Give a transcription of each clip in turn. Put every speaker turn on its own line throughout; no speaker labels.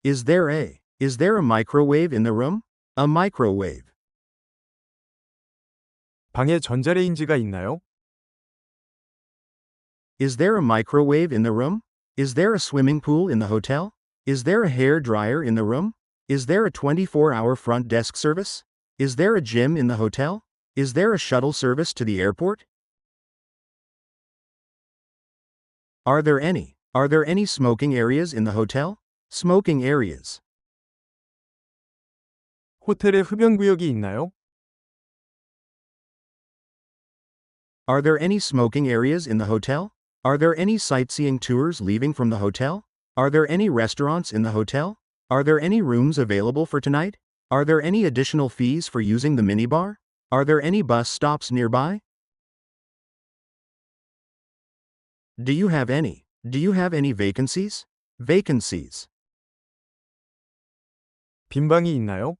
Is there a microwave in the room? A microwave.
방에 전자레인지가 있나요?
Is there a microwave in the room? Is there a swimming pool in the hotel? Is there a hair dryer in the room? Is there a 24-hour front desk service? Is there a gym in the hotel? Is there a shuttle service to the airport? Are there any smoking areas in the hotel? Smoking areas.
호텔에 흡연구역이 있나요?
Are there any smoking areas in the hotel? Are there any sightseeing tours leaving from the hotel? Are there any restaurants in the hotel? Are there any rooms available for tonight? Are there any additional fees for using the minibar? Are there any bus stops nearby? Do you have any vacancies? Vacancies.
빈 방이 있나요?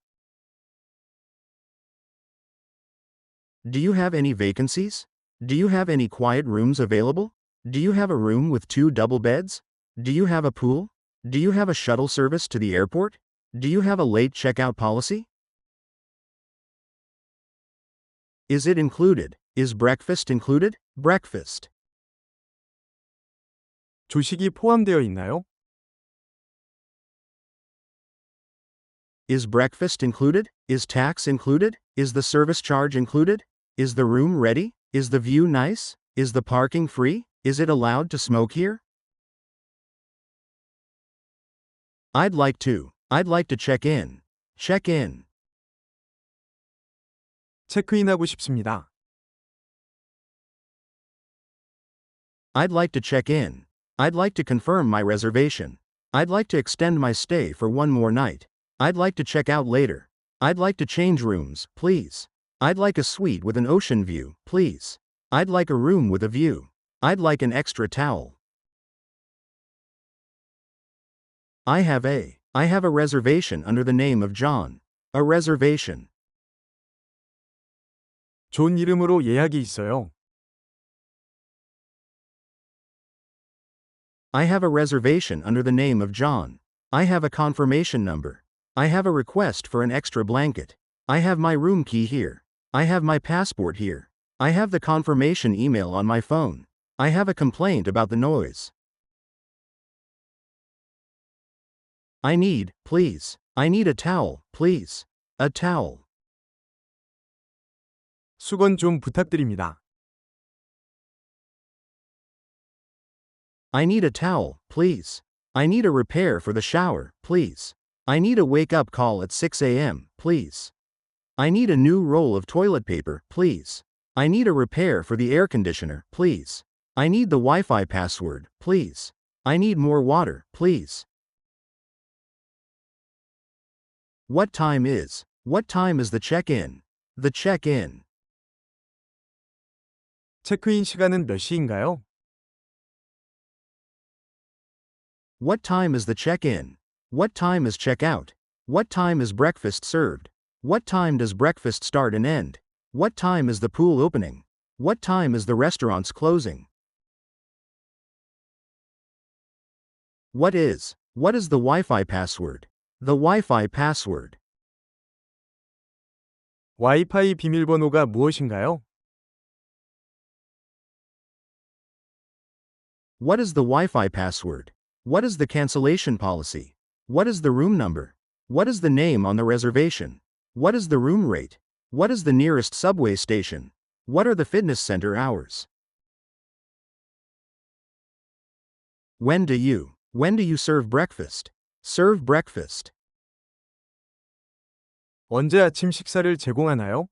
Do you have any vacancies? Do you have any quiet rooms available? Do you have a room with 2 double beds? Do you have a pool? Do you have a shuttle service to the airport? Do you have a late checkout policy? Is it included? Is breakfast included? Breakfast.
조식이 포함되어 있나요?
Is breakfast included? Is tax included? Is the service charge included? Is the room ready? Is the view nice? Is the parking free? Is it allowed to smoke here? I'd like to check in. Check in.
체크인하고 싶습니다.
I'd like to check in. I'd like to confirm my reservation. I'd like to extend my stay for one more night. I'd like to check out later. I'd like to change rooms, please. I'd like a suite with an ocean view, please. I'd like a room with a view. I'd like an extra towel. I have a reservation under the name of John. A reservation.
존 이름으로 예약이 있어요.
I have a reservation under the name of John. I have a confirmation number. I have a request for an extra blanket. I have my room key here. I have my passport here. I have the confirmation email on my phone. I have a complaint about the noise. I need a towel, please. A towel.
수건 좀 부탁드립니다.
I need a towel, please. I need a repair for the shower, please. I need a wake-up call at 6 a.m., please. I need a new roll of toilet paper, please. I need a repair for the air conditioner, please. I need the Wi-Fi password, please. I need more water, please. What time is the check-in? The check-in.
체크인 시간은 몇 시인가요?
What time is the check-in? What time is check-out? What time is breakfast served? What time does breakfast start and end? What time is the pool opening? What time is the restaurant's closing? What is the Wi-Fi password? The Wi-Fi password.
와이파이 비밀번호가 무엇인가요?
What is the Wi-Fi password? What is the cancellation policy? What is the room number? What is the name on the reservation? What is the room rate? What is the nearest subway station? What are the fitness center hours? When do you serve breakfast? Serve breakfast.
언제 아침 식사를 제공하나요?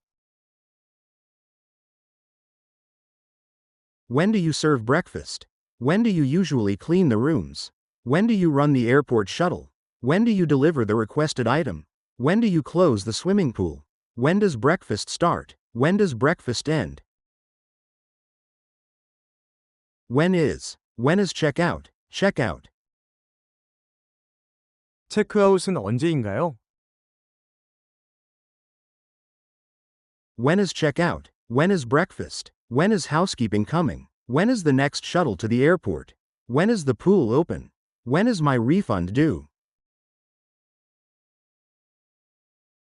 When do you serve breakfast? When do you usually clean the rooms? When do you run the airport shuttle? When do you deliver the requested item? When do you close the swimming pool? When does breakfast start? When does breakfast end? When is check-out? Check-out.
체크아웃은 언제인가요?
When is check-out? When is breakfast? When is housekeeping coming? When is the next shuttle to the airport? When is the pool open? When is my refund due?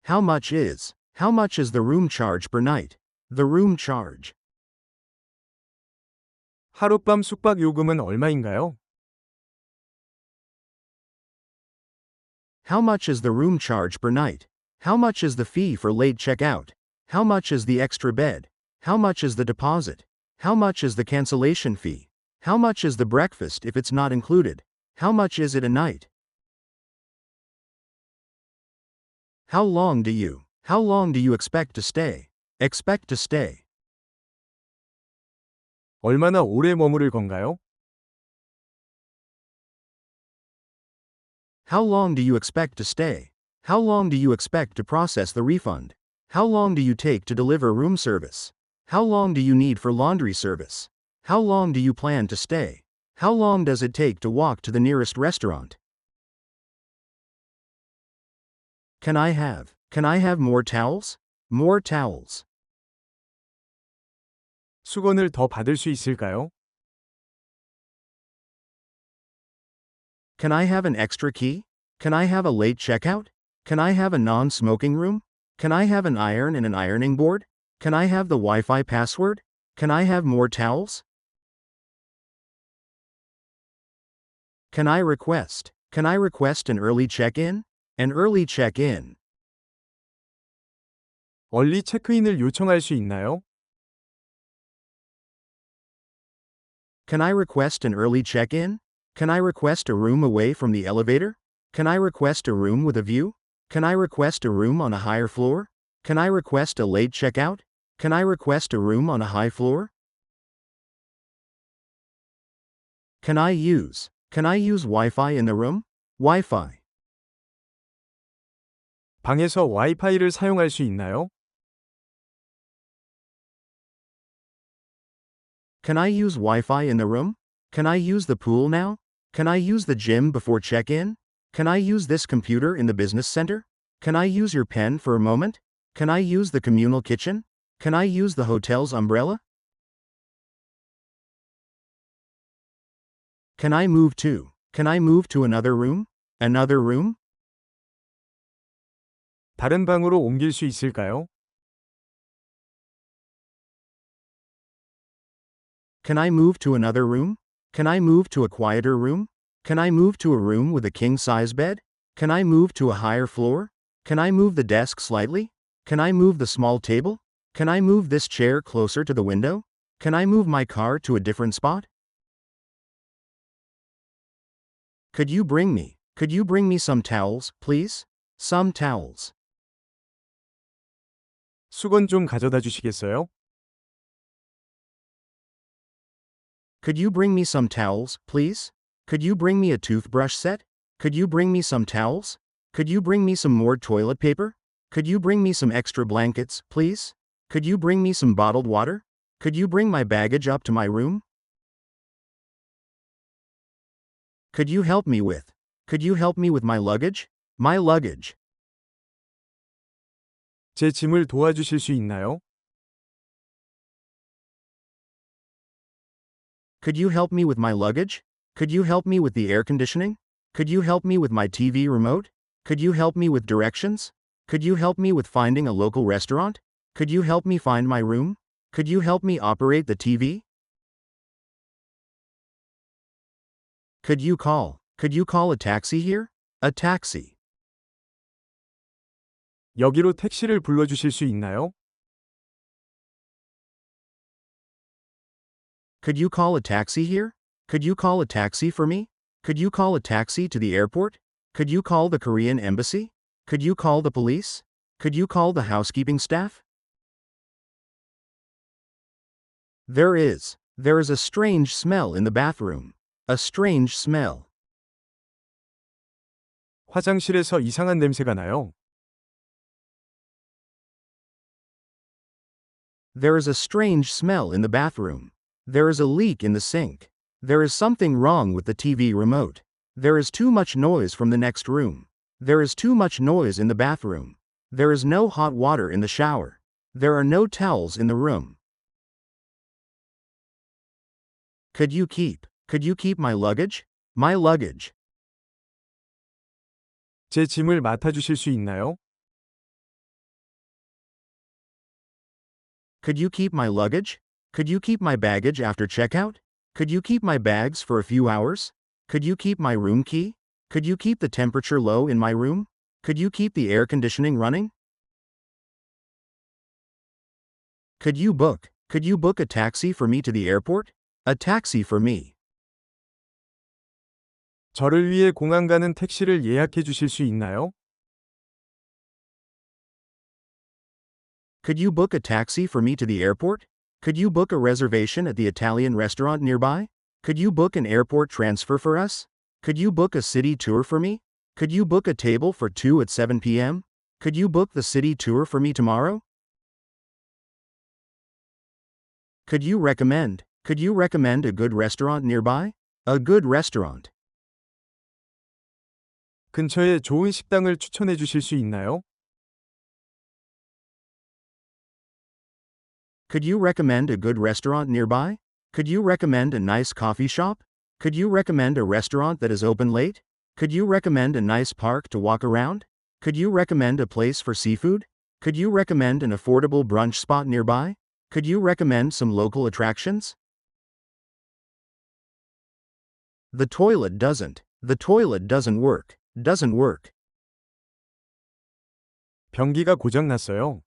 How much is the room charge per night? The room charge.
하룻밤 숙박 요금은 얼마인가요?
How much is the room charge per night? How much is the fee for late checkout? How much is the extra bed? How much is the deposit? How much is the cancellation fee? How much is the breakfast if it's not included? How much is it a night? How long do you expect to stay? Expect to stay.
얼마나 오래 머무를 건가요?
How long do you expect to stay? How long do you expect to process the refund? How long do you take to deliver room service? How long do you need for laundry service? How long do you plan to stay? How long does it take to walk to the nearest restaurant? Can I have more towels? More towels.
수건을 더 받을 수 있을까요?
Can I have an extra key? Can I have a late checkout? Can I have a non-smoking room? Can I have an iron and an ironing board? Can I have the Wi-Fi password? Can I have more towels? Can I request an early check-in? An early check-in.
얼리 체크인을 요청할 수 있나요?
Can I request an early check-in? Can I request a room away from the elevator? Can I request a room with a view? Can I request a room on a higher floor? Can I request a late checkout? Can I request a room on a high floor? Can I use Wi-Fi in the room? Wi-Fi.
방에서 와이파이를 사용할 수 있나요?
Can I use Wi-Fi in the room? Can I use the pool now? Can I use the gym before check-in? Can I use this computer in the business center? Can I use your pen for a moment? Can I use the communal kitchen? Can I use the hotel's umbrella? Can I move to another room? Another room?
다른 방으로 옮길 수 있을까요?
Can I move to another room? Can I move to a quieter room? Can I move to a room with a king-size bed? Can I move to a higher floor? Can I move the desk slightly? Can I move the small table? Can I move this chair closer to the window? Can I move my car to a different spot? Could you bring me some towels, please? Some towels.
수건 좀 가져다 주시겠어요?
Could you bring me some towels, please? Could you bring me a toothbrush set? Could you bring me some towels? Could you bring me some more toilet paper? Could you bring me some extra blankets, please? Could you bring me some bottled water? Could you bring my baggage up to my room? Could you help me with my luggage? My luggage.
제 짐을 도와주실 수 있나요?
Could you help me with my luggage? Could you help me with the air conditioning? Could you help me with my TV remote? Could you help me with directions? Could you help me with finding a local restaurant? Could you help me find my room? Could you help me operate the TV? Could you call a taxi here? A taxi.
여기로 택시를 불러주실 수 있나요?
Could you call a taxi here? Could you call a taxi for me? Could you call a taxi to the airport? Could you call the Korean embassy? Could you call the police? Could you call the housekeeping staff? There is a strange smell in the bathroom. A strange smell.
화장실에서 이상한 냄새가 나요.
There is a strange smell in the bathroom. There is a leak in the sink. There is something wrong with the TV remote. There is too much noise from the next room. There is too much noise in the bathroom. There is no hot water in the shower. There are no towels in the room. Could you keep my luggage? My luggage.
제 짐을 맡아주실 수 있나요?
Could you keep my luggage? Could you keep my baggage after checkout? Could you keep my bags for a few hours? Could you keep my room key? Could you keep the temperature low in my room? Could you keep the air conditioning running? Could you book a taxi for me to the airport? A taxi for me.
저를 위해 공항 가는 택시를 예약해 주실 수 있나요?
Could you book a taxi for me to the airport? Could you book a reservation at the Italian restaurant nearby? Could you book an airport transfer for us? Could you book a city tour for me? Could you book a table for 2 at 7 p.m.? Could you book the city tour for me tomorrow? Could you recommend a good restaurant nearby? A good restaurant.
근처에 좋은 식당을 추천해 주실 수 있나요?
Could you recommend a good restaurant nearby? Could you recommend a nice coffee shop? Could you recommend a restaurant that is open late? Could you recommend a nice park to walk around? Could you recommend a place for seafood? Could you recommend an affordable brunch spot nearby? Could you recommend some local attractions? The toilet doesn't work. Doesn't work.
변기가 고장 났어요.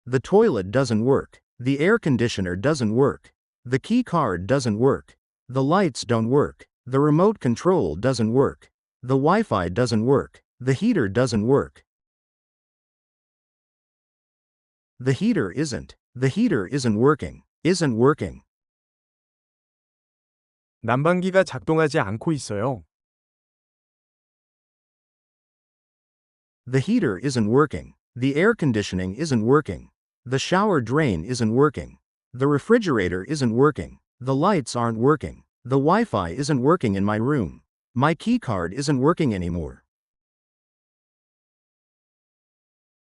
The toilet doesn't work. The air conditioner doesn't work. The key card doesn't work. The lights don't work. The remote control doesn't work. The Wi-Fi doesn't work. The heater doesn't work. The heater isn't working. Isn't working.
난방기가 작동하지 않고 있어요.
The heater isn't working. The air conditioning isn't working. The shower drain isn't working. The refrigerator isn't working. The lights aren't working. The Wi-Fi isn't working in my room. My key card isn't working anymore.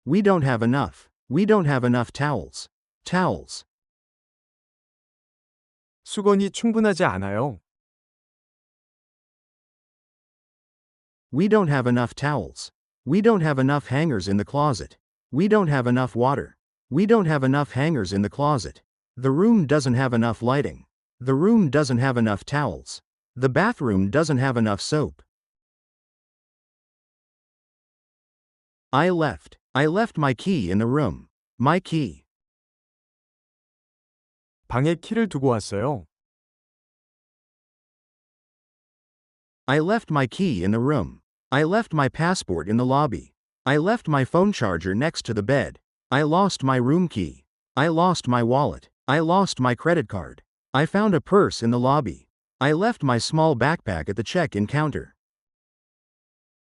We don't have enough towels. Towels.
수건이 충분하지 않아요.
We don't have enough towels. We don't have enough hangers in the closet. We don't have enough water. We don't have enough hangers in the closet. The room doesn't have enough lighting. The room doesn't have enough towels. The bathroom doesn't have enough soap. I left my key in the room. My key.
방에 키를 두고 왔어요.
I left my key in the room. I left my passport in the lobby. I left my phone charger next to the bed. I lost my room key. I lost my wallet. I lost my credit card. I found a purse in the lobby. I left my small backpack at the check-in counter.